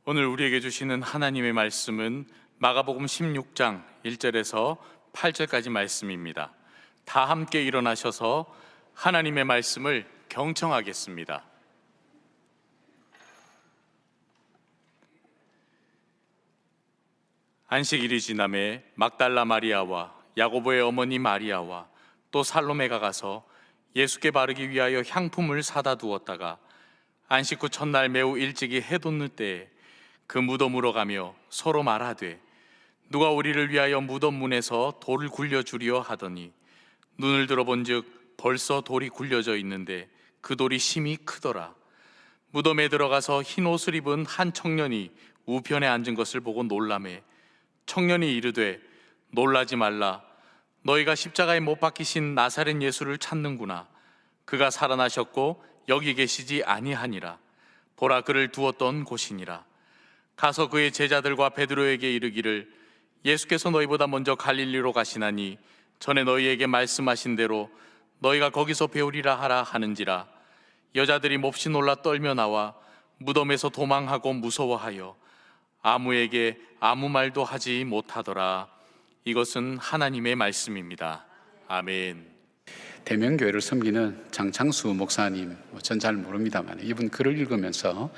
오늘 우리에게 주시는 하나님의 말씀은 마가복음 16장 1절에서 8절까지 말씀입니다. 다 함께 일어나셔서 하나님의 말씀을 경청하겠습니다. 안식일이 지남에 막달라 마리아와 야고보의 어머니 마리아와 또 살로메가 가서 예수께 바르기 위하여 향품을 사다 두었다가 안식 후 첫날 매우 일찍이 해 돋는 때에 그 무덤으로 가며 서로 말하되 누가 우리를 위하여 무덤 문에서 돌을 굴려주리어 하더니 눈을 들어본즉 벌써 돌이 굴려져 있는데 그 돌이 심히 크더라. 무덤에 들어가서 흰 옷을 입은 한 청년이 우편에 앉은 것을 보고 놀라매 청년이 이르되 놀라지 말라. 너희가 십자가에 못 박히신 나사렛 예수를 찾는구나. 그가 살아나셨고 여기 계시지 아니하니라. 보라, 그를 두었던 곳이니라. 가서 그의 제자들과 베드로에게 이르기를 예수께서 너희보다 먼저 갈릴리로 가시나니 전에 너희에게 말씀하신 대로 너희가 거기서 배우리라 하라 하는지라. 여자들이 몹시 놀라 떨며 나와 무덤에서 도망하고 무서워하여 아무에게 아무 말도 하지 못하더라. 이것은 하나님의 말씀입니다. 아멘. 대명교회를 섬기는 장창수 목사님, 전 잘 모릅니다만 이분 글을 읽으면서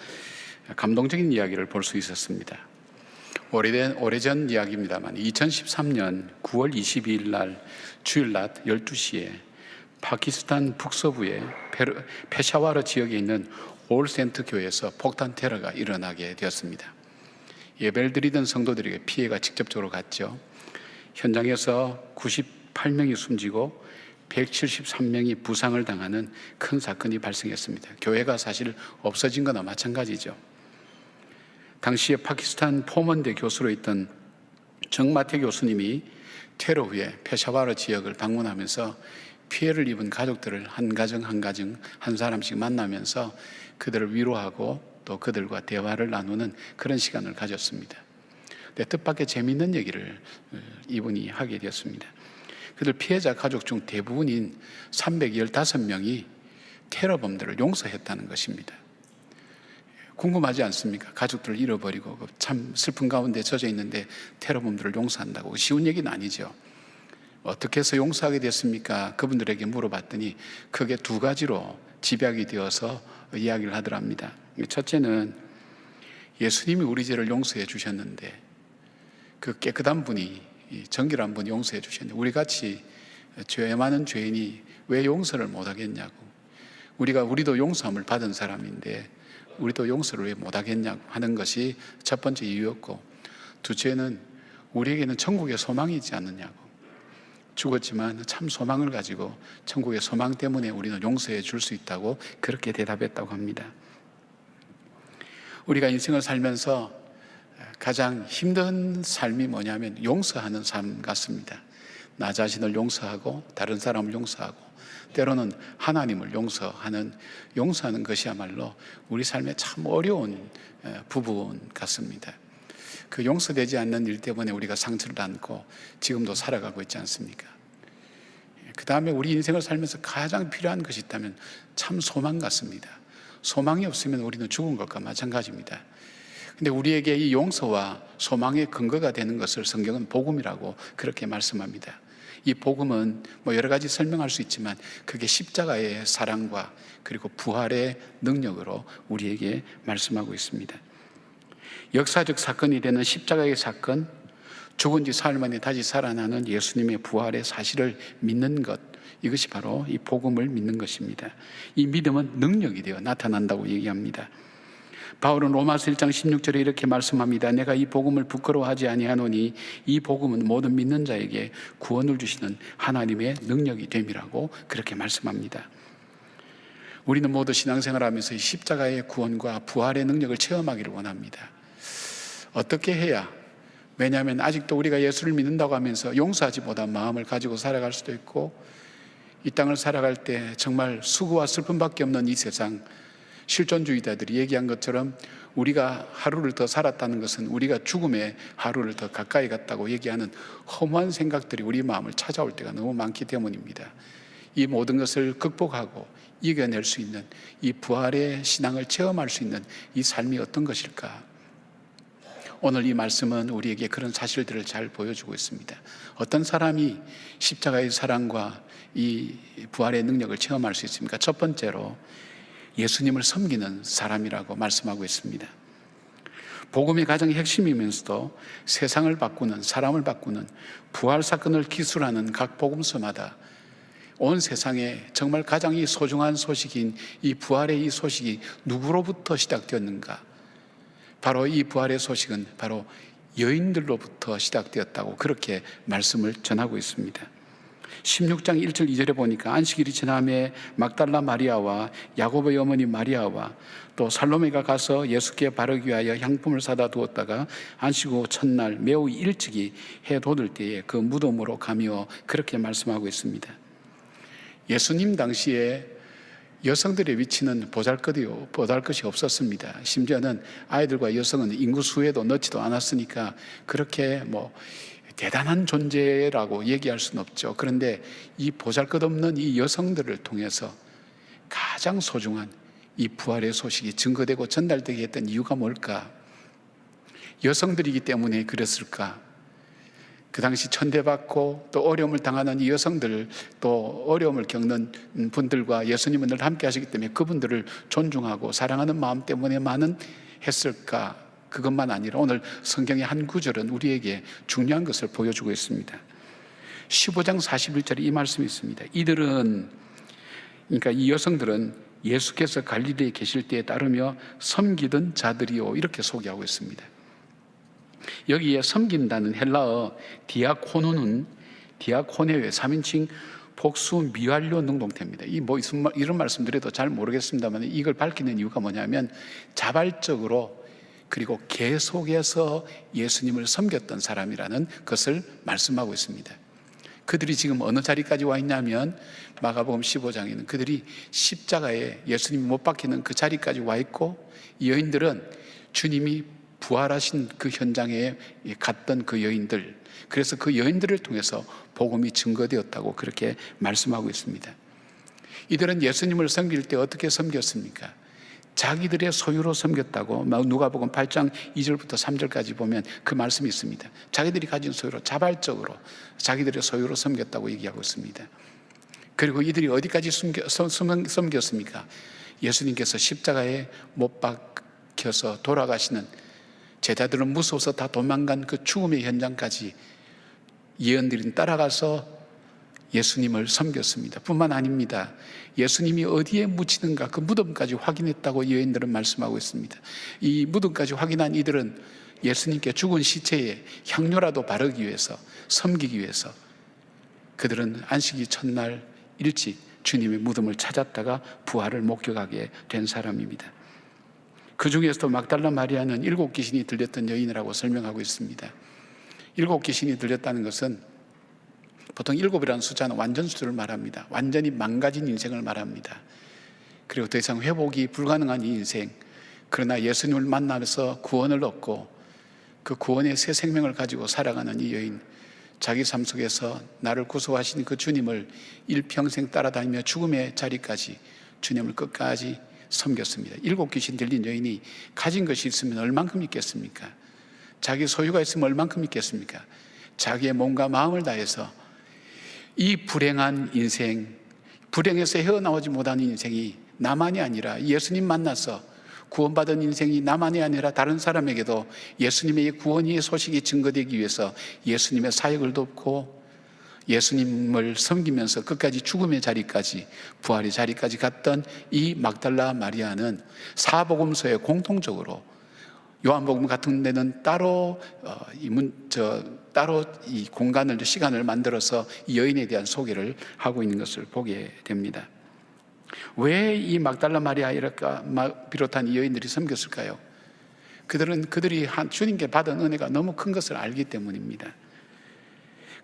감동적인 이야기를 볼 수 있었습니다. 오래전 이야기입니다만 2013년 9월 22일 날 주일 낮 12시에 파키스탄 북서부의 페샤와르 지역에 있는 올센트 교회에서 폭탄 테러가 일어나게 되었습니다. 예배를 드리던 성도들에게 피해가 직접적으로 갔죠. 현장에서 98명이 숨지고 173명이 부상을 당하는 큰 사건이 발생했습니다. 교회가 사실 없어진 거나 마찬가지죠. 당시에 파키스탄 포먼대 교수로 있던 정마태 교수님이 테러 후에 페샤와르 지역을 방문하면서 피해를 입은 가족들을 한 가정 한 사람씩 만나면서 그들을 위로하고 또 그들과 대화를 나누는 그런 시간을 가졌습니다. 뜻밖의 재미있는 얘기를 이분이 하게 되었습니다. 그들 피해자 가족 중 대부분인 315명이 테러범들을 용서했다는 것입니다. 궁금하지 않습니까? 가족들을 잃어버리고 참 슬픈 가운데 젖어 있는데 테러범들을 용서한다고 쉬운 얘기는 아니죠. 어떻게 해서 용서하게 됐습니까? 그분들에게 물어봤더니 크게 두 가지로 집약이 되어서 이야기를 하더랍니다. 첫째는 예수님이 우리 죄를 용서해 주셨는데 그 깨끗한 분이, 정결한 분이 용서해 주셨는데 우리같이 죄 많은 죄인이 왜 용서를 못하겠냐고, 우리도 용서함을 받은 사람인데 우리도 용서를 왜 못하겠냐고 하는 것이 첫 번째 이유였고, 둘째는 우리에게는 천국의 소망이 있지 않느냐고, 죽었지만 참 소망을 가지고 천국의 소망 때문에 우리는 용서해 줄 수 있다고 그렇게 대답했다고 합니다. 우리가 인생을 살면서 가장 힘든 삶이 뭐냐면 용서하는 삶 같습니다. 나 자신을 용서하고 다른 사람을 용서하고 때로는 하나님을 용서하는 것이야말로 우리 삶에 참 어려운 부분 같습니다. 그 용서되지 않는 일 때문에 우리가 상처를 안고 지금도 살아가고 있지 않습니까? 그 다음에 우리 인생을 살면서 가장 필요한 것이 있다면 참 소망 같습니다. 소망이 없으면 우리는 죽은 것과 마찬가지입니다. 근데 우리에게 이 용서와 소망의 근거가 되는 것을 성경은 복음이라고 그렇게 말씀합니다. 이 복음은 여러 가지 설명할 수 있지만 그게 십자가의 사랑과 그리고 부활의 능력으로 우리에게 말씀하고 있습니다. 역사적 사건이 되는 십자가의 사건, 죽은 지 사흘 만에 다시 살아나는 예수님의 부활의 사실을 믿는 것, 이것이 바로 이 복음을 믿는 것입니다. 이 믿음은 능력이 되어 나타난다고 얘기합니다. 바울은 로마서 1장 16절에 이렇게 말씀합니다. 내가 이 복음을 부끄러워하지 아니하노니 이 복음은 모든 믿는 자에게 구원을 주시는 하나님의 능력이 됨이라고 그렇게 말씀합니다. 우리는 모두 신앙생활하면서 이 십자가의 구원과 부활의 능력을 체험하기를 원합니다. 어떻게 해야? 왜냐하면 아직도 우리가 예수를 믿는다고 하면서 용서하지 못한 마음을 가지고 살아갈 수도 있고, 이 땅을 살아갈 때 정말 수고와 슬픔밖에 없는 이 세상, 실존주의자들이 얘기한 것처럼 우리가 하루를 더 살았다는 것은 우리가 죽음의 하루를 더 가까이 갔다고 얘기하는 허무한 생각들이 우리 마음을 찾아올 때가 너무 많기 때문입니다. 이 모든 것을 극복하고 이겨낼 수 있는 이 부활의 신앙을 체험할 수 있는 이 삶이 어떤 것일까? 오늘 이 말씀은 우리에게 그런 사실들을 잘 보여주고 있습니다. 어떤 사람이 십자가의 사랑과 이 부활의 능력을 체험할 수 있습니까? 첫 번째로 예수님을 섬기는 사람이라고 말씀하고 있습니다. 복음의 가장 핵심이면서도 세상을 바꾸는, 사람을 바꾸는 부활 사건을 기술하는 각 복음서마다 온 세상에 정말 가장 이 소중한 소식인 이 부활의 이 소식이 누구로부터 시작되었는가? 바로 이 부활의 소식은 바로 여인들로부터 시작되었다고 그렇게 말씀을 전하고 있습니다. 16장 1절 2절에 보니까 안식일이 지남에 막달라 마리아와 야고보의 어머니 마리아와 또 살로메가 가서 예수께 바르기 위하여 향품을 사다 두었다가 안식 후 첫날 매우 일찍이 해 돋을 때에 그 무덤으로 가며 그렇게 말씀하고 있습니다. 예수님 당시에 여성들의 위치는 보잘것이 없었습니다. 심지어는 아이들과 여성은 인구 수에도 넣지도 않았으니까 그렇게 대단한 존재라고 얘기할 수는 없죠. 그런데 이 보잘것없는 이 여성들을 통해서 가장 소중한 이 부활의 소식이 증거되고 전달되게 했던 이유가 뭘까? 여성들이기 때문에 그랬을까? 그 당시 천대받고 또 어려움을 당하는 이 여성들, 또 어려움을 겪는 분들과 예수님은 늘 함께 하시기 때문에 그분들을 존중하고 사랑하는 마음 때문에만은 했을까? 그것만 아니라 오늘 성경의 한 구절은 우리에게 중요한 것을 보여주고 있습니다. 15장 41절에 이 말씀이 있습니다. 이들은, 그러니까 이 여성들은 예수께서 갈릴리에 계실 때에 따르며 섬기던 자들이요, 이렇게 소개하고 있습니다. 여기에 섬긴다는 헬라어 디아코노는 디아코네의 3인칭 복수 미완료 능동태입니다. 이런 말씀 드려도 잘 모르겠습니다만 이걸 밝히는 이유가 뭐냐면 자발적으로 그리고 계속해서 예수님을 섬겼던 사람이라는 것을 말씀하고 있습니다. 그들이 지금 어느 자리까지 와 있냐면 마가복음 15장에는 그들이 십자가에 예수님이 못 박히는 그 자리까지 와 있고, 이 여인들은 주님이 부활하신 그 현장에 갔던 그 여인들, 그래서 그 여인들을 통해서 복음이 증거되었다고 그렇게 말씀하고 있습니다. 이들은 예수님을 섬길 때 어떻게 섬겼습니까? 자기들의 소유로 섬겼다고 누가복음 8장 2절부터 3절까지 보면 그 말씀이 있습니다. 자기들이 가진 소유로 자발적으로 자기들의 소유로 섬겼다고 얘기하고 있습니다. 그리고 이들이 어디까지 섬겼습니까? 예수님께서 십자가에 못 박혀서 돌아가시는, 제자들은 무서워서 다 도망간 그 죽음의 현장까지 예언들은 따라가서 예수님을 섬겼습니다. 뿐만 아닙니다. 예수님이 어디에 묻히는가 그 무덤까지 확인했다고 여인들은 말씀하고 있습니다. 이 무덤까지 확인한 이들은 예수님께 죽은 시체에 향료라도 바르기 위해서, 섬기기 위해서 그들은 안식일 첫날 일찍 주님의 무덤을 찾았다가 부활을 목격하게 된 사람입니다. 그 중에서도 막달라 마리아는 7 귀신이 들렸던 여인이라고 설명하고 있습니다. 7 귀신이 들렸다는 것은 보통 7이라는 숫자는 완전 수를 말합니다. 완전히 망가진 인생을 말합니다. 그리고 더 이상 회복이 불가능한 이 인생, 그러나 예수님을 만나면서 구원을 얻고 그 구원의 새 생명을 가지고 살아가는 이 여인, 자기 삶 속에서 나를 구속하신 그 주님을 일평생 따라다니며 죽음의 자리까지 주님을 끝까지 섬겼습니다. 7 귀신 들린 여인이 가진 것이 있으면 얼만큼 있겠습니까? 자기 소유가 있으면 얼만큼 있겠습니까? 자기의 몸과 마음을 다해서 이 불행한 인생, 불행에서 헤어나오지 못하는 인생이 나만이 아니라 예수님 만나서 구원받은 인생이 나만이 아니라 다른 사람에게도 예수님의 구원의 소식이 증거되기 위해서 예수님의 사역을 돕고 예수님을 섬기면서 끝까지 죽음의 자리까지, 부활의 자리까지 갔던 이 막달라 마리아는 사복음서에 공통적으로, 요한복음 같은 데는 따로 이 공간을, 시간을 만들어서 이 여인에 대한 소개를 하고 있는 것을 보게 됩니다. 왜 이 막달라 마리아를 비롯한 이 여인들이 섬겼을까요? 그들이 주님께 받은 은혜가 너무 큰 것을 알기 때문입니다.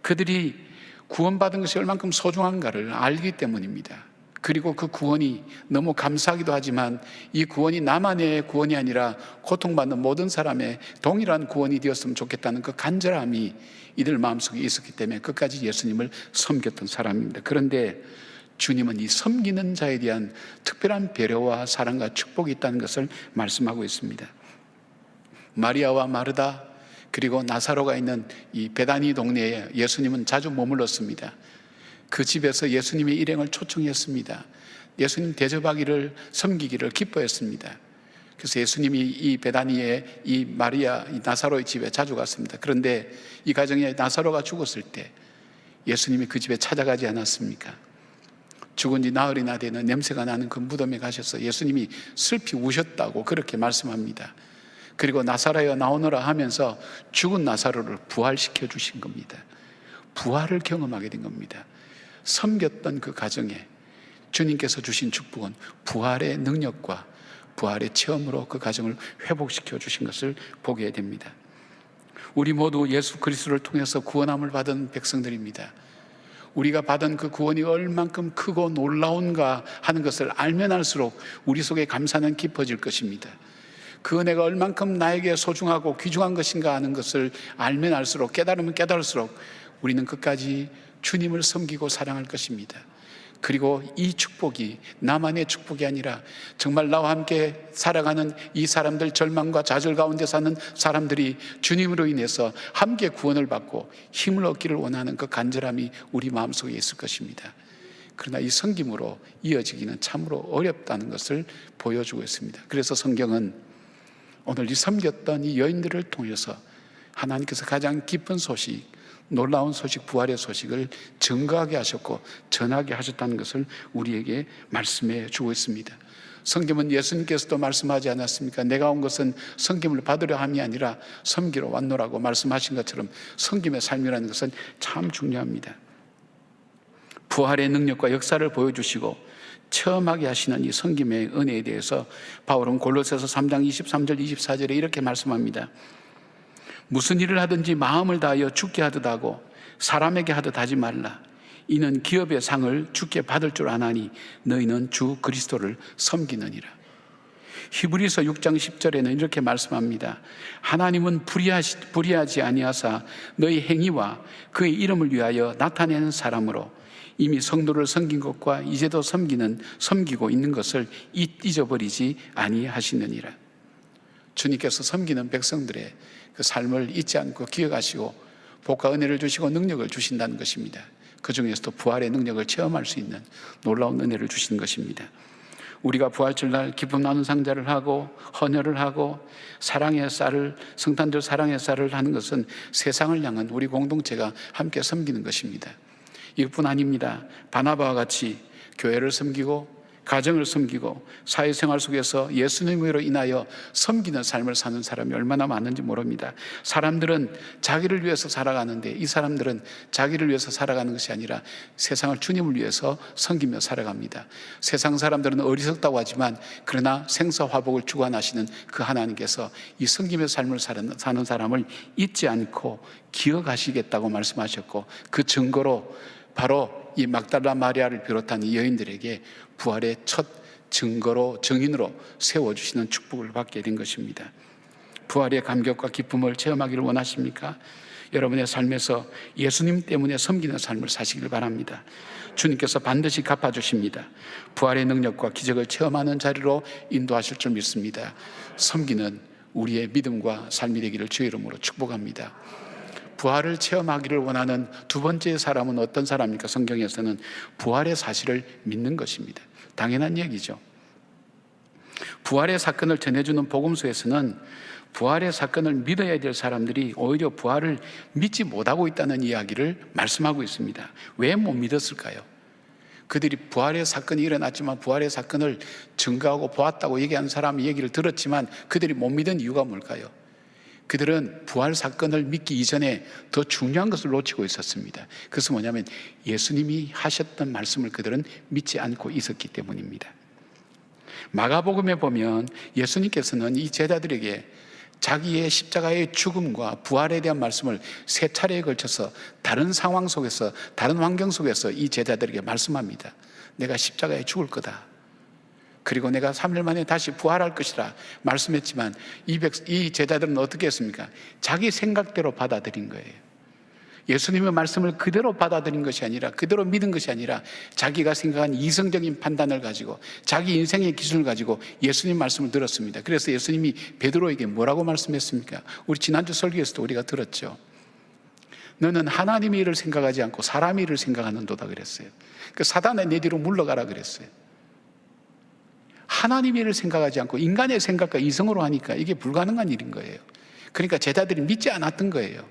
그들이 구원받은 것이 얼만큼 소중한가를 알기 때문입니다. 그리고 그 구원이 너무 감사하기도 하지만 이 구원이 나만의 구원이 아니라 고통받는 모든 사람의 동일한 구원이 되었으면 좋겠다는 그 간절함이 이들 마음속에 있었기 때문에 끝까지 예수님을 섬겼던 사람입니다. 그런데 주님은 이 섬기는 자에 대한 특별한 배려와 사랑과 축복이 있다는 것을 말씀하고 있습니다. 마리아와 마르다 그리고 나사로가 있는 이 베다니 동네에 예수님은 자주 머물렀습니다. 그 집에서 예수님의 일행을 초청했습니다. 예수님 대접하기를, 섬기기를 기뻐했습니다. 그래서 예수님이 이 베다니의 이 마리아, 이 나사로의 집에 자주 갔습니다. 그런데 이 가정에 나사로가 죽었을 때 예수님이 그 집에 찾아가지 않았습니까? 죽은 지 나흘이나 되는 냄새가 나는 그 무덤에 가셔서 예수님이 슬피 우셨다고 그렇게 말씀합니다. 그리고 나사로여 나오너라 하면서 죽은 나사로를 부활시켜 주신 겁니다. 부활을 경험하게 된 겁니다. 섬겼던 그 가정에 주님께서 주신 축복은 부활의 능력과 부활의 체험으로 그 가정을 회복시켜 주신 것을 보게 됩니다. 우리 모두 예수 그리스도를 통해서 구원함을 받은 백성들입니다. 우리가 받은 그 구원이 얼만큼 크고 놀라운가 하는 것을 알면 알수록 우리 속에 감사는 깊어질 것입니다. 그 은혜가 얼만큼 나에게 소중하고 귀중한 것인가 하는 것을 알면 알수록, 깨달으면 깨달을수록 우리는 끝까지 주님을 섬기고 사랑할 것입니다. 그리고 이 축복이 나만의 축복이 아니라 정말 나와 함께 살아가는 이 사람들, 절망과 좌절 가운데 사는 사람들이 주님으로 인해서 함께 구원을 받고 힘을 얻기를 원하는 그 간절함이 우리 마음속에 있을 것입니다. 그러나 이 섬김으로 이어지기는 참으로 어렵다는 것을 보여주고 있습니다. 그래서 성경은 오늘 이 섬겼던 이 여인들을 통해서 하나님께서 가장 기쁜 소식, 놀라운 소식, 부활의 소식을 증거하게 하셨고 전하게 하셨다는 것을 우리에게 말씀해 주고 있습니다. 성경은 예수님께서도 말씀하지 않았습니까? 내가 온 것은 섬김을 받으려 함이 아니라 섬기러 왔노라고 말씀하신 것처럼 섬김의 삶이라는 것은 참 중요합니다. 부활의 능력과 역사를 보여주시고 체험하게 하시는 이 섬김의 은혜에 대해서 바울은 골로새서 3장 23절 24절에 이렇게 말씀합니다. 무슨 일을 하든지 마음을 다하여 주께 하듯 하고 사람에게 하듯 하지 말라. 이는 기업의 상을 주께 받을 줄 아나니 너희는 주 그리스도를 섬기느니라. 히브리서 6장 10절에는 이렇게 말씀합니다. 하나님은 불의하지 아니하사 너희 행위와 그의 이름을 위하여 나타내는 사람으로 이미 성도를 섬긴 것과 이제도 섬기고 있는 것을 잊어버리지 아니하시느니라. 주님께서 섬기는 백성들의 그 삶을 잊지 않고 기억하시고 복과 은혜를 주시고 능력을 주신다는 것입니다. 그 중에서도 부활의 능력을 체험할 수 있는 놀라운 은혜를 주신 것입니다. 우리가 부활절날 기쁨 나눈 상자를 하고 헌혈을 하고 사랑의 쌀을, 성탄절 사랑의 쌀을 하는 것은 세상을 향한 우리 공동체가 함께 섬기는 것입니다. 이것뿐 아닙니다. 바나바와 같이 교회를 섬기고 가정을 섬기고 사회생활 속에서 예수님으로 인하여 섬기는 삶을 사는 사람이 얼마나 많은지 모릅니다. 사람들은 자기를 위해서 살아가는데 이 사람들은 자기를 위해서 살아가는 것이 아니라 세상을 주님을 위해서 섬기며 살아갑니다. 세상 사람들은 어리석다고 하지만 그러나 생사화복을 주관하시는 그 하나님께서 이 섬김의 삶을 사는 사람을 잊지 않고 기억하시겠다고 말씀하셨고 그 증거로 바로 이 막달라 마리아를 비롯한 이 여인들에게 부활의 첫 증거로, 증인으로 세워주시는 축복을 받게 된 것입니다. 부활의 감격과 기쁨을 체험하기를 원하십니까? 여러분의 삶에서 예수님 때문에 섬기는 삶을 사시길 바랍니다. 주님께서 반드시 갚아주십니다. 부활의 능력과 기적을 체험하는 자리로 인도하실 줄 믿습니다. 섬기는 우리의 믿음과 삶이 되기를 주의 이름으로 축복합니다. 부활을 체험하기를 원하는 두 번째 사람은 어떤 사람입니까? 성경에서는 부활의 사실을 믿는 것입니다. 당연한 얘기죠. 부활의 사건을 전해주는 복음서에서는 부활의 사건을 믿어야 될 사람들이 오히려 부활을 믿지 못하고 있다는 이야기를 말씀하고 있습니다. 왜 못 믿었을까요? 그들이 부활의 사건이 일어났지만 부활의 사건을 증거하고 보았다고 얘기하는 사람의 얘기를 들었지만 그들이 못 믿은 이유가 뭘까요? 그들은 부활 사건을 믿기 이전에 더 중요한 것을 놓치고 있었습니다. 그것은 뭐냐면 예수님이 하셨던 말씀을 그들은 믿지 않고 있었기 때문입니다. 마가복음에 보면 예수님께서는 이 제자들에게 자기의 십자가의 죽음과 부활에 대한 말씀을 세 차례에 걸쳐서 다른 상황 속에서, 다른 환경 속에서 이 제자들에게 말씀합니다. 내가 십자가에 죽을 거다. 그리고 내가 3일 만에 다시 부활할 것이라 말씀했지만 이 제자들은 어떻게 했습니까? 자기 생각대로 받아들인 거예요. 예수님의 말씀을 그대로 받아들인 것이 아니라, 그대로 믿은 것이 아니라 자기가 생각한 이성적인 판단을 가지고 자기 인생의 기준을 가지고 예수님 말씀을 들었습니다. 그래서 예수님이 베드로에게 뭐라고 말씀했습니까? 우리 지난주 설교에서도 우리가 들었죠. 너는 하나님의 일을 생각하지 않고 사람의 일을 생각하는도다 그랬어요. 그 사단의 내 뒤로 물러가라 그랬어요. 하나님의 일을 생각하지 않고 인간의 생각과 이성으로 하니까 이게 불가능한 일인 거예요. 그러니까 제자들이 믿지 않았던 거예요.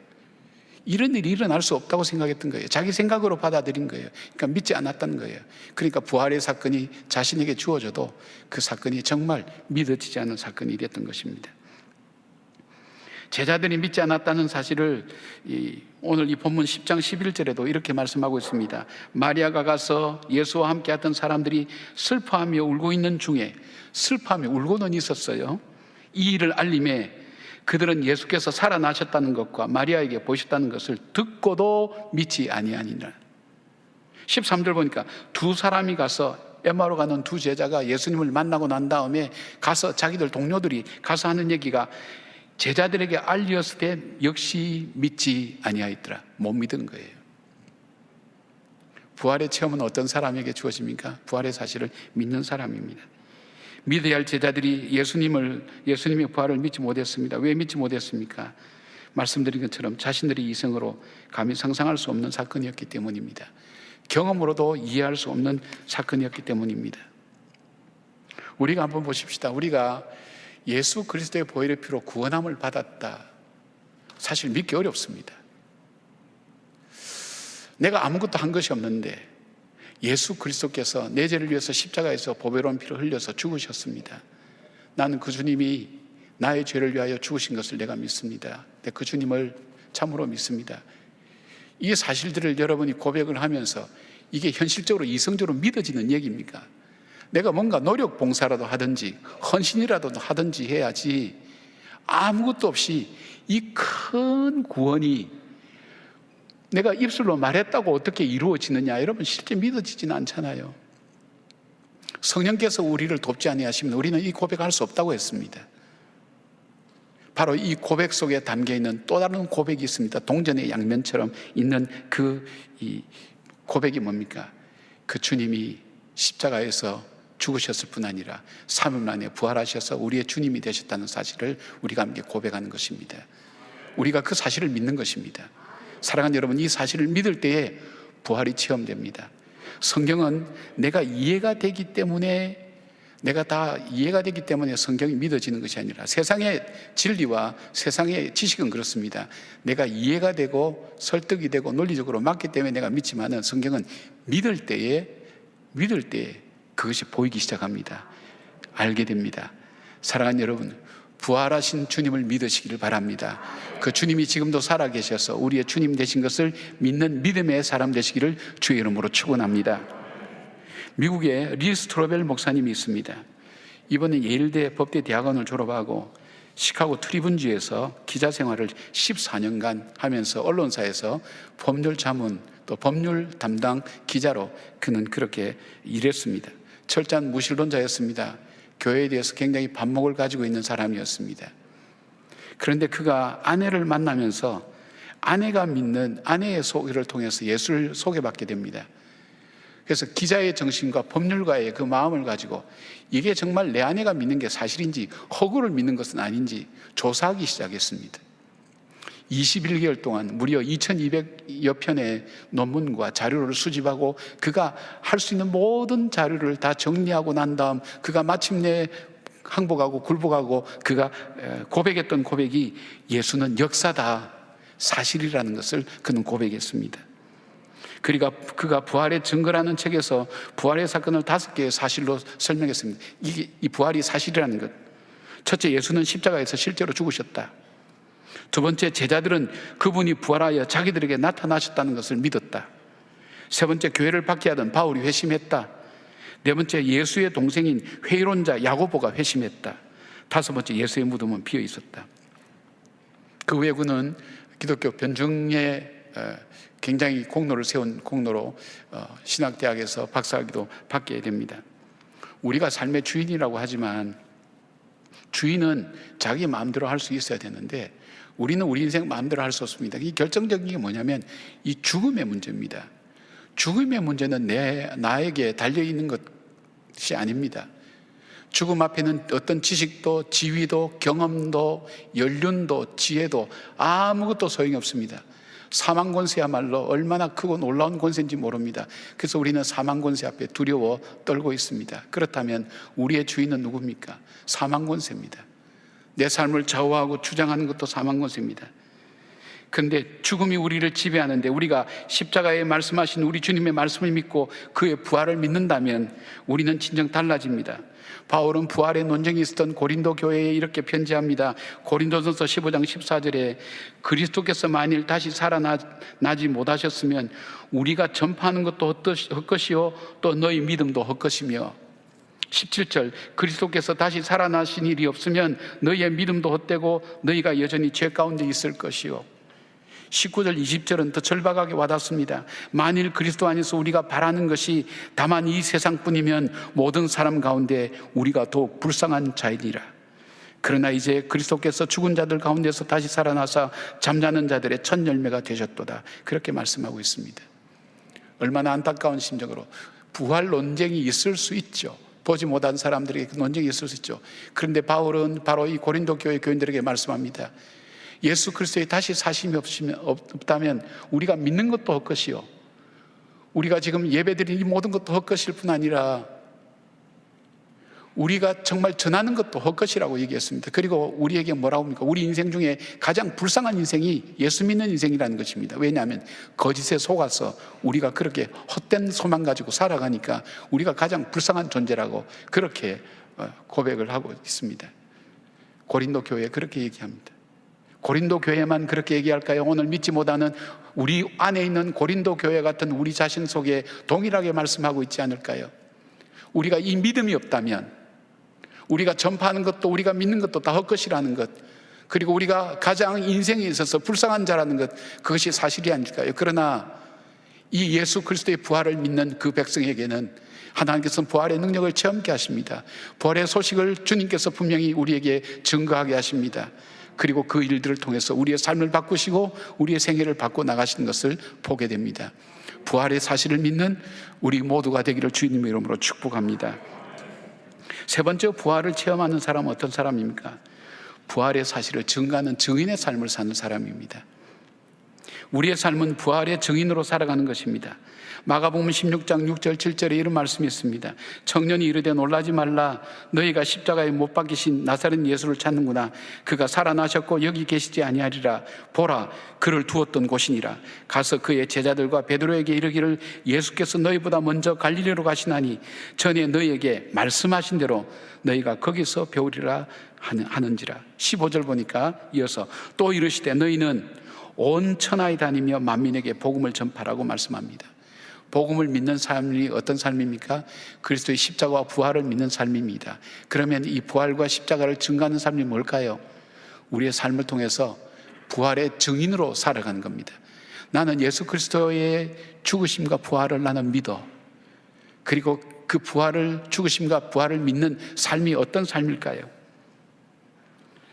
이런 일이 일어날 수 없다고 생각했던 거예요. 자기 생각으로 받아들인 거예요. 그러니까 믿지 않았다는 거예요. 그러니까 부활의 사건이 자신에게 주어져도 그 사건이 정말 믿어지지 않은 사건이 됐던 것입니다. 제자들이 믿지 않았다는 사실을 오늘 이 본문 10장 11절에도 이렇게 말씀하고 있습니다. 마리아가 가서 예수와 함께 했던 사람들이 슬퍼하며 울고 있는 중에, 슬퍼하며 울고는 있었어요. 이 일을 알림에 그들은 예수께서 살아나셨다는 것과 마리아에게 보셨다는 것을 듣고도 믿지 아니하니라. 13절 보니까 두 사람이 가서, 에마로 가는 두 제자가 예수님을 만나고 난 다음에 가서 자기들 동료들이 가서 하는 얘기가 제자들에게 알렸을 때 역시 믿지 아니하였더라. 못 믿은 거예요. 부활의 체험은 어떤 사람에게 주어집니까? 부활의 사실을 믿는 사람입니다. 믿어야 할 제자들이 예수님의 부활을 믿지 못했습니다. 왜 믿지 못했습니까? 말씀드린 것처럼 자신들의 이성으로 감히 상상할 수 없는 사건이었기 때문입니다. 경험으로도 이해할 수 없는 사건이었기 때문입니다. 우리가 한번 보십시다. 우리가 예수 그리스도의 보혈의 피로 구원함을 받았다. 사실 믿기 어렵습니다. 내가 아무것도 한 것이 없는데 예수 그리스도께서 내 죄를 위해서 십자가에서 보배로운 피를 흘려서 죽으셨습니다. 나는 그 주님이 나의 죄를 위하여 죽으신 것을 내가 믿습니다. 그 주님을 참으로 믿습니다. 이 사실들을 여러분이 고백을 하면서 이게 현실적으로 이성적으로 믿어지는 얘기입니까? 내가 뭔가 노력 봉사라도 하든지 헌신이라도 하든지 해야지, 아무것도 없이 이 큰 구원이 내가 입술로 말했다고 어떻게 이루어지느냐, 여러분 실제 믿어지지는 않잖아요. 성령께서 우리를 돕지 아니하시면 우리는 이 고백할 수 없다고 했습니다. 바로 이 고백 속에 담겨있는 또 다른 고백이 있습니다. 동전의 양면처럼 있는 이 고백이 뭡니까? 그 주님이 십자가에서 죽으셨을 뿐 아니라 3일 만에 부활하셔서 우리의 주님이 되셨다는 사실을 우리가 함께 고백하는 것입니다. 우리가 그 사실을 믿는 것입니다. 사랑하는 여러분, 이 사실을 믿을 때에 부활이 체험됩니다. 성경은 내가 이해가 되기 때문에 성경이 믿어지는 것이 아니라, 세상의 진리와 세상의 지식은 그렇습니다. 내가 이해가 되고 설득이 되고 논리적으로 맞기 때문에 내가 믿지만은, 성경은 믿을 때에 그것이 보이기 시작합니다. 알게 됩니다. 사랑하는 여러분, 부활하신 주님을 믿으시기를 바랍니다. 그 주님이 지금도 살아계셔서 우리의 주님 되신 것을 믿는 믿음의 사람 되시기를 주의 이름으로 축원합니다. 미국에 리 스트로벨 목사님이 있습니다. 이번에 예일대 법대 대학원을 졸업하고 시카고 트리뷴지에서 기자 생활을 14년간 하면서 언론사에서 법률 자문 또 법률 담당 기자로 그는 그렇게 일했습니다. 철저한 무신론자였습니다. 교회에 대해서 굉장히 반목을 가지고 있는 사람이었습니다. 그런데 그가 아내를 만나면서 아내가 믿는 아내의 소개를 통해서 예수를 소개받게 됩니다. 그래서 기자의 정신과 법률가의 그 마음을 가지고 이게 정말 내 아내가 믿는 게 사실인지 허구를 믿는 것은 아닌지 조사하기 시작했습니다. 21개월 동안 무려 2200여 편의 논문과 자료를 수집하고 그가 할 수 있는 모든 자료를 다 정리하고 난 다음 그가 마침내 항복하고 굴복하고 그가 고백했던 고백이 예수는 역사다, 사실이라는 것을 그는 고백했습니다. 그가 부활의 증거라는 책에서 부활의 사건을 5개의 사실로 설명했습니다. 이 부활이 사실이라는 것. 첫째, 예수는 십자가에서 실제로 죽으셨다. 두 번째, 제자들은 그분이 부활하여 자기들에게 나타나셨다는 것을 믿었다. 세 번째, 교회를 박해하던 바울이 회심했다. 네 번째, 예수의 동생인 회의론자 야고보가 회심했다. 다섯 번째, 예수의 무덤은 비어 있었다. 그 후에 그는 기독교 변증에 굉장히 공로를 세운 공로로 신학대학에서 박사학위도 받게 됩니다. 우리가 삶의 주인이라고 하지만 주인은 자기 마음대로 할 수 있어야 되는데 우리는 우리 인생 마음대로 할 수 없습니다. 이 결정적인 게 뭐냐면 이 죽음의 문제입니다. 죽음의 문제는 나에게 달려있는 것이 아닙니다. 죽음 앞에는 어떤 지식도 지위도 경험도 연륜도 지혜도 아무것도 소용이 없습니다. 사망 권세야말로 얼마나 크고 놀라운 권세인지 모릅니다. 그래서 우리는 사망 권세 앞에 두려워 떨고 있습니다. 그렇다면 우리의 주인은 누굽니까? 사망 권세입니다. 내 삶을 좌우하고 주장하는 것도 사망 권세입니다. 그런데 죽음이 우리를 지배하는데 우리가 십자가에 말씀하신 우리 주님의 말씀을 믿고 그의 부활을 믿는다면 우리는 진정 달라집니다. 바울은 부활의 논쟁이 있었던 고린도 교회에 이렇게 편지합니다. 고린도전서 15장 14절에 그리스도께서 만일 다시 살아나지 못하셨으면 우리가 전파하는 것도 헛것이요 또 너희 믿음도 헛것이며 17절 그리스도께서 다시 살아나신 일이 없으면 너희의 믿음도 헛되고 너희가 여전히 죄 가운데 있을 것이요 19절 20절은 더 절박하게 와닿습니다. 만일 그리스도 안에서 우리가 바라는 것이 다만 이 세상뿐이면 모든 사람 가운데 우리가 더욱 불쌍한 자이니라. 그러나 이제 그리스도께서 죽은 자들 가운데서 다시 살아나사 잠자는 자들의 첫 열매가 되셨도다. 그렇게 말씀하고 있습니다. 얼마나 안타까운 심정으로. 부활 논쟁이 있을 수 있죠. 보지 못한 사람들에게 그 논쟁이 있을 수 있죠. 그런데 바울은 바로 이 고린도 교회 교인들에게 말씀합니다. 예수 그리스도의 다시 사심이 없다면 우리가 믿는 것도 헛것이요 우리가 지금 예배드린 이 모든 것도 헛것일 뿐 아니라 우리가 정말 전하는 것도 헛것이라고 얘기했습니다. 그리고 우리에게 뭐라고 합니까? 우리 인생 중에 가장 불쌍한 인생이 예수 믿는 인생이라는 것입니다. 왜냐하면 거짓에 속아서 우리가 그렇게 헛된 소망 가지고 살아가니까 우리가 가장 불쌍한 존재라고 그렇게 고백을 하고 있습니다. 고린도 교회에 그렇게 얘기합니다. 고린도 교회만 그렇게 얘기할까요? 오늘 믿지 못하는 우리 안에 있는 고린도 교회 같은 우리 자신 속에 동일하게 말씀하고 있지 않을까요? 우리가 이 믿음이 없다면 우리가 전파하는 것도 우리가 믿는 것도 다 헛것이라는 것, 그리고 우리가 가장 인생에 있어서 불쌍한 자라는 것, 그것이 사실이 아닐까요? 그러나 이 예수 그리스도의 부활을 믿는 그 백성에게는 하나님께서는 부활의 능력을 체험케 하십니다. 부활의 소식을 주님께서 분명히 우리에게 증거하게 하십니다. 그리고 그 일들을 통해서 우리의 삶을 바꾸시고 우리의 생애를 바꿔 나가시는 것을 보게 됩니다. 부활의 사실을 믿는 우리 모두가 되기를 주님의 이름으로 축복합니다. 세 번째, 부활을 체험하는 사람은 어떤 사람입니까? 부활의 사실을 증거하는 증인의 삶을 사는 사람입니다. 우리의 삶은 부활의 증인으로 살아가는 것입니다. 마가복음 16장 6절 7절에 이런 말씀이 있습니다. 청년이 이르되 놀라지 말라. 너희가 십자가에 못 박히신 나사렛 예수를 찾는구나. 그가 살아나셨고 여기 계시지 아니하리라. 보라, 그를 두었던 곳이니라. 가서 그의 제자들과 베드로에게 이르기를 예수께서 너희보다 먼저 갈릴리로 가시나니 전에 너희에게 말씀하신 대로 너희가 거기서 배우리라 하는지라. 15절 보니까 이어서 또 이르시되 너희는 온 천하에 다니며 만민에게 복음을 전파라고 말씀합니다. 복음을 믿는 삶이 어떤 삶입니까? 그리스도의 십자가와 부활을 믿는 삶입니다. 그러면 이 부활과 십자가를 증거하는 삶이 뭘까요? 우리의 삶을 통해서 부활의 증인으로 살아가는 겁니다. 나는 예수 그리스도의 죽으심과 부활을 나는 믿어. 그리고 그 부활을, 죽으심과 부활을 믿는 삶이 어떤 삶일까요?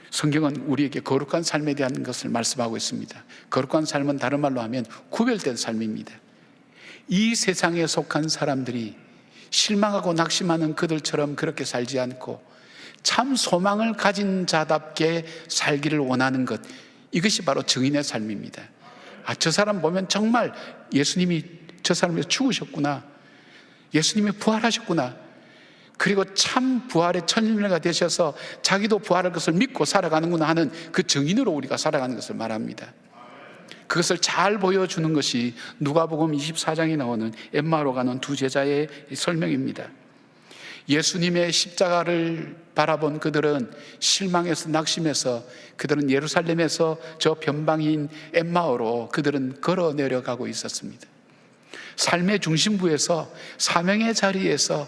성경은 우리에게 거룩한 삶에 대한 것을 말씀하고 있습니다. 거룩한 삶은 다른 말로 하면 구별된 삶입니다. 이 세상에 속한 사람들이 실망하고 낙심하는 그들처럼 그렇게 살지 않고 참 소망을 가진 자답게 살기를 원하는 것, 이것이 바로 증인의 삶입니다. 저 사람 보면 정말 예수님이 저 사람을 위해서 죽으셨구나, 예수님이 부활하셨구나, 그리고 참 부활의 첫 열매가 되셔서 자기도 부활할 것을 믿고 살아가는구나 하는 그 증인으로 우리가 살아가는 것을 말합니다. 그것을 잘 보여주는 것이 누가복음 24장에 나오는 엠마오로 가는 두 제자의 설명입니다. 예수님의 십자가를 바라본 그들은 실망해서 낙심해서 그들은 예루살렘에서 저 변방인 엠마오로 그들은 걸어 내려가고 있었습니다. 삶의 중심부에서 사명의 자리에서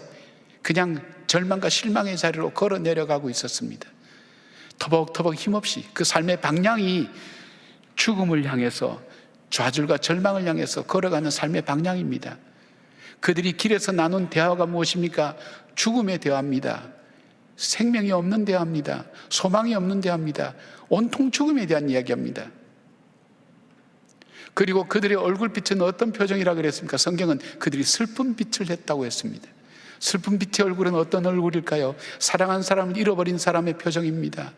그냥 절망과 실망의 자리로 걸어 내려가고 있었습니다. 터벅터벅 힘없이 그 삶의 방향이 죽음을 향해서, 좌절과 절망을 향해서 걸어가는 삶의 방향입니다. 그들이 길에서 나눈 대화가 무엇입니까? 죽음의 대화입니다. 생명이 없는 대화입니다. 소망이 없는 대화입니다. 온통 죽음에 대한 이야기합니다. 그리고 그들의 얼굴빛은 어떤 표정이라 그랬습니까? 성경은 그들이 슬픈 빛을 했다고 했습니다. 슬픈 빛의 얼굴은 어떤 얼굴일까요? 사랑한 사람을 잃어버린 사람의 표정입니다.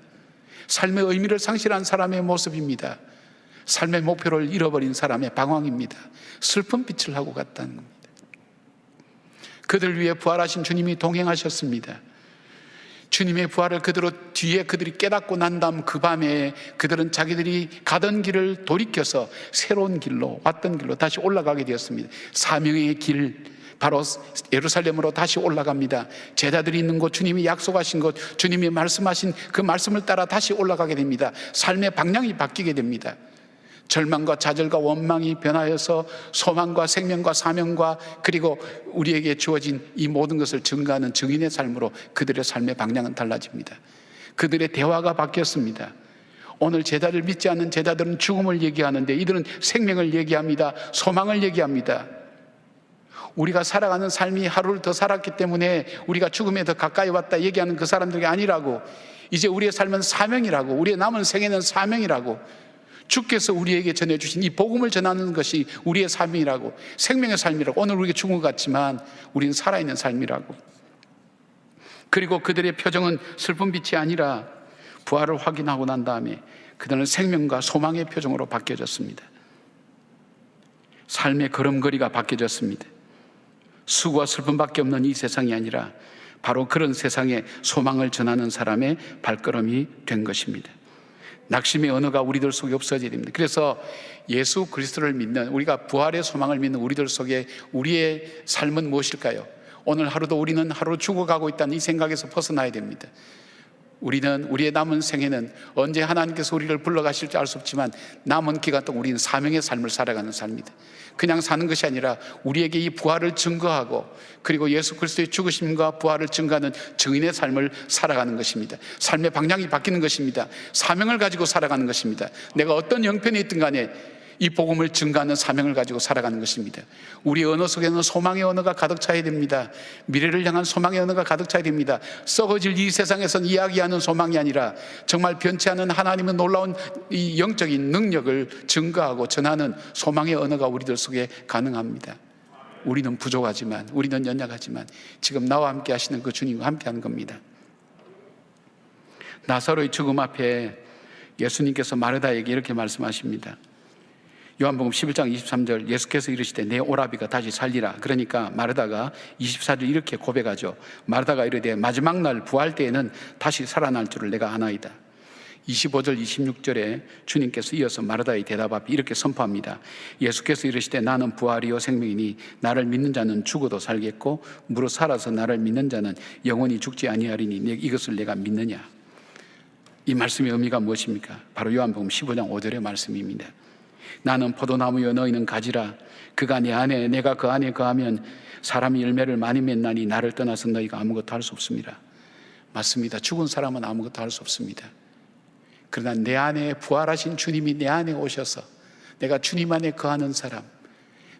삶의 의미를 상실한 사람의 모습입니다. 삶의 목표를 잃어버린 사람의 방황입니다. 슬픈 빛을 하고 갔다는 겁니다. 그들 위해 부활하신 주님이 동행하셨습니다. 주님의 부활을 그대로 뒤에 그들이 깨닫고 난 다음 그 밤에 그들은 자기들이 가던 길을 돌이켜서 새로운 길로, 왔던 길로 다시 올라가게 되었습니다. 사명의 길, 바로 예루살렘으로 다시 올라갑니다. 제자들이 있는 곳, 주님이 약속하신 곳, 주님이 말씀하신 그 말씀을 따라 다시 올라가게 됩니다. 삶의 방향이 바뀌게 됩니다. 절망과 좌절과 원망이 변하여서 소망과 생명과 사명과 그리고 우리에게 주어진 이 모든 것을 증거하는 증인의 삶으로 그들의 삶의 방향은 달라집니다. 그들의 대화가 바뀌었습니다. 오늘 제자를 믿지 않는 제자들은 죽음을 얘기하는데 이들은 생명을 얘기합니다. 소망을 얘기합니다. 우리가 살아가는 삶이 하루를 더 살았기 때문에 우리가 죽음에 더 가까이 왔다 얘기하는 그 사람들이 아니라고, 이제 우리의 삶은 사명이라고, 우리의 남은 생애는 사명이라고, 주께서 우리에게 전해주신 이 복음을 전하는 것이 우리의 삶이라고, 생명의 삶이라고. 오늘 우리가 죽은 것 같지만 우리는 살아있는 삶이라고. 그리고 그들의 표정은 슬픈 빛이 아니라 부활을 확인하고 난 다음에 그들은 생명과 소망의 표정으로 바뀌어졌습니다. 삶의 걸음걸이가 바뀌어졌습니다. 수고와 슬픔밖에 없는 이 세상이 아니라 바로 그런 세상에 소망을 전하는 사람의 발걸음이 된 것입니다. 낙심의 언어가 우리들 속에 없어져야 됩니다. 그래서 예수 그리스도를 믿는, 우리가 부활의 소망을 믿는 우리들 속에 우리의 삶은 무엇일까요? 오늘 하루도 우리는 하루 죽어가고 있다는 이 생각에서 벗어나야 됩니다. 우리는, 우리의 남은 생애는 언제 하나님께서 우리를 불러가실지 알 수 없지만 남은 기간 동안 우리는 사명의 삶을 살아가는 삶입니다. 그냥 사는 것이 아니라 우리에게 이 부활을 증거하고 그리고 예수 그리스도의 죽으심과 부활을 증거하는 증인의 삶을 살아가는 것입니다. 삶의 방향이 바뀌는 것입니다. 사명을 가지고 살아가는 것입니다. 내가 어떤 형편에 있든 간에 이 복음을 증거하는 사명을 가지고 살아가는 것입니다. 우리 언어 속에는 소망의 언어가 가득 차야 됩니다. 미래를 향한 소망의 언어가 가득 차야 됩니다. 썩어질 이 세상에선 이야기하는 소망이 아니라 정말 변치 않은 하나님의 놀라운 이 영적인 능력을 증거하고 전하는 소망의 언어가 우리들 속에 가능합니다. 우리는 부족하지만, 우리는 연약하지만 지금 나와 함께 하시는 그 주님과 함께 하는 겁니다. 나사로의 죽음 앞에 예수님께서 마르다에게 이렇게 말씀하십니다. 요한복음 11장 23절, 예수께서 이르시되 내 오라비가 다시 살리라. 그러니까 마르다가 24절 이렇게 고백하죠. 마르다가 이르되 마지막 날 부활 때에는 다시 살아날 줄을 내가 아나이다. 25절 26절에 주님께서 이어서 마르다의 대답 앞에 이렇게 선포합니다. 예수께서 이르시되 나는 부활이요 생명이니 나를 믿는 자는 죽어도 살겠고 무릇 살아서 나를 믿는 자는 영원히 죽지 아니하리니 이것을 내가 믿느냐. 이 말씀의 의미가 무엇입니까? 바로 요한복음 15장 5절의 말씀입니다. 나는 포도나무여 너희는 가지라. 그가 내 안에 내가 그 안에 거하면 사람이 열매를 많이 맺나니 나를 떠나서 너희가 아무것도 할 수 없습니다. 맞습니다. 죽은 사람은 아무것도 할 수 없습니다. 그러나 내 안에 부활하신 주님이 내 안에 오셔서 내가 주님 안에 거하는 사람,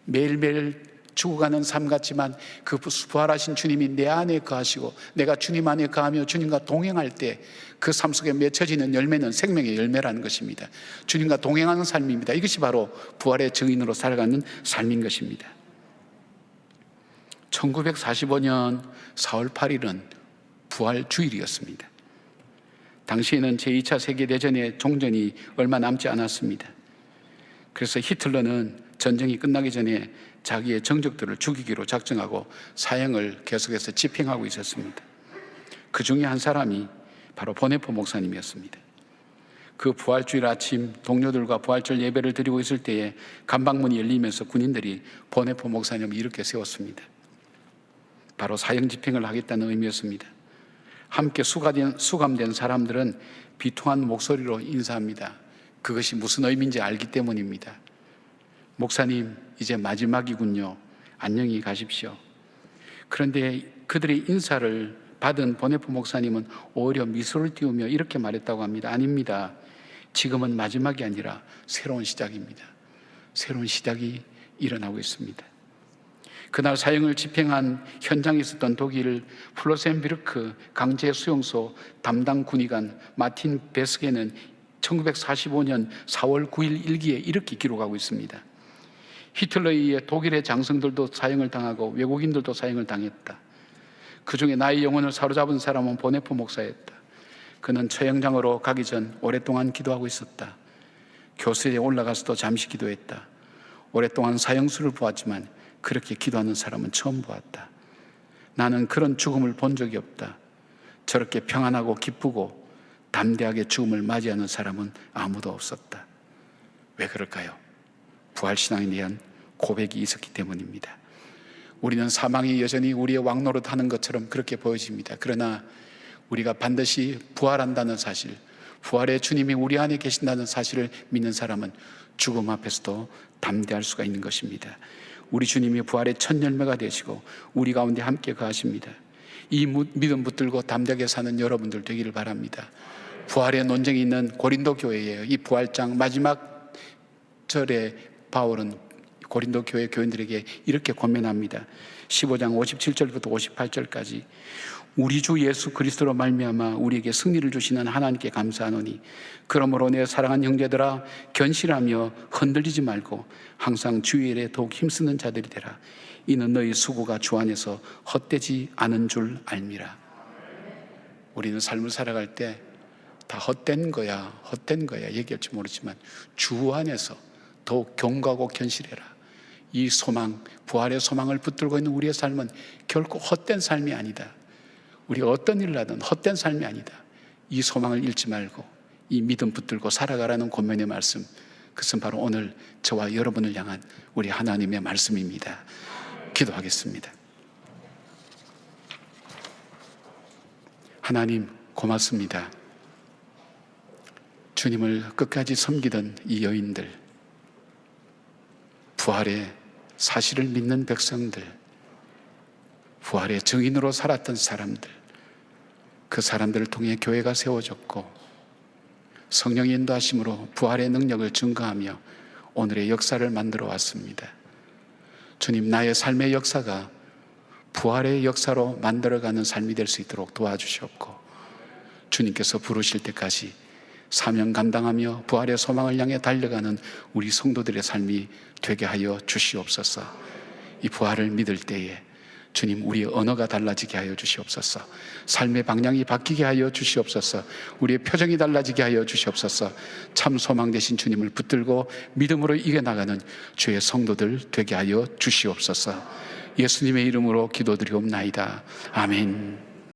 매일매일 죽어가는 삶 같지만 그 부활하신 주님이 내 안에 거하시고 내가 주님 안에 거하며 주님과 동행할 때 그 삶 속에 맺혀지는 열매는 생명의 열매라는 것입니다. 주님과 동행하는 삶입니다. 이것이 바로 부활의 증인으로 살아가는 삶인 것입니다. 1945년 4월 8일은 부활 주일이었습니다. 당시에는 제2차 세계대전의 종전이 얼마 남지 않았습니다. 그래서 히틀러는 전쟁이 끝나기 전에 자기의 정적들을 죽이기로 작정하고 사형을 계속해서 집행하고 있었습니다. 그 중에 한 사람이 바로 보네포 목사님이었습니다. 그 부활주일 아침 동료들과 부활절 예배를 드리고 있을 때에 감방문이 열리면서 군인들이 보네포 목사님을 이렇게 세웠습니다. 바로 사형 집행을 하겠다는 의미였습니다. 함께 수감된 사람들은 비통한 목소리로 인사합니다. 그것이 무슨 의미인지 알기 때문입니다. 목사님, 이제 마지막이군요. 안녕히 가십시오. 그런데 그들의 인사를 받은 보네포 목사님은 오히려 미소를 띄우며 이렇게 말했다고 합니다. 아닙니다. 지금은 마지막이 아니라 새로운 시작입니다. 새로운 시작이 일어나고 있습니다. 그날 사형을 집행한 현장에 있었던 독일 플로센비르크 강제 수용소 담당 군의관 마틴 베스게는 1945년 4월 9일 일기에 이렇게 기록하고 있습니다. 히틀러에 의해 독일의 장성들도 사형을 당하고 외국인들도 사형을 당했다. 그 중에 나의 영혼을 사로잡은 사람은 보네포 목사였다. 그는 처형장으로 가기 전 오랫동안 기도하고 있었다. 교수에 올라가서도 잠시 기도했다. 오랫동안 사형수를 보았지만 그렇게 기도하는 사람은 처음 보았다. 나는 그런 죽음을 본 적이 없다. 저렇게 평안하고 기쁘고 담대하게 죽음을 맞이하는 사람은 아무도 없었다. 왜 그럴까요? 부활신앙에 대한 고백이 있었기 때문입니다. 우리는 사망이 여전히 우리의 왕노릇 하는 것처럼 그렇게 보여집니다. 그러나 우리가 반드시 부활한다는 사실, 부활의 주님이 우리 안에 계신다는 사실을 믿는 사람은 죽음 앞에서도 담대할 수가 있는 것입니다. 우리 주님이 부활의 첫 열매가 되시고 우리 가운데 함께 거하십니다. 이 믿음 붙들고 담대하게 사는 여러분들 되기를 바랍니다. 부활의 논쟁이 있는 고린도 교회예요. 이 부활장 마지막 절에 바울은 고린도 교회 교인들에게 이렇게 권면합니다. 15장 57절부터 58절까지 우리 주 예수 그리스도로 말미암아 우리에게 승리를 주시는 하나님께 감사하노니 그러므로 내 사랑하는 형제들아 견실하며 흔들리지 말고 항상 주의 일에 더욱 힘쓰는 자들이 되라. 이는 너희 수고가 주 안에서 헛되지 않은 줄 알미라. 우리는 삶을 살아갈 때 다 헛된 거야 얘기할지 모르지만 주 안에서 더욱 견고하고 견실해라. 이 소망, 부활의 소망을 붙들고 있는 우리의 삶은 결코 헛된 삶이 아니다. 우리가 어떤 일을 하든 헛된 삶이 아니다. 이 소망을 잃지 말고 이 믿음 붙들고 살아가라는 권면의 말씀, 그것은 바로 오늘 저와 여러분을 향한 우리 하나님의 말씀입니다. 기도하겠습니다. 하나님 고맙습니다. 주님을 끝까지 섬기던 이 여인들, 부활의 사실을 믿는 백성들, 부활의 증인으로 살았던 사람들, 그 사람들을 통해 교회가 세워졌고 성령의 인도하심으로 부활의 능력을 증거하며 오늘의 역사를 만들어 왔습니다. 주님, 나의 삶의 역사가 부활의 역사로 만들어가는 삶이 될 수 있도록 도와주시옵고 주님께서 부르실 때까지 사명 감당하며 부활의 소망을 향해 달려가는 우리 성도들의 삶이 되게 하여 주시옵소서. 이 부활을 믿을 때에 주님, 우리의 언어가 달라지게 하여 주시옵소서. 삶의 방향이 바뀌게 하여 주시옵소서. 우리의 표정이 달라지게 하여 주시옵소서. 참 소망 되신 주님을 붙들고 믿음으로 이겨나가는 주의 성도들 되게 하여 주시옵소서. 예수님의 이름으로 기도드리옵나이다. 아멘.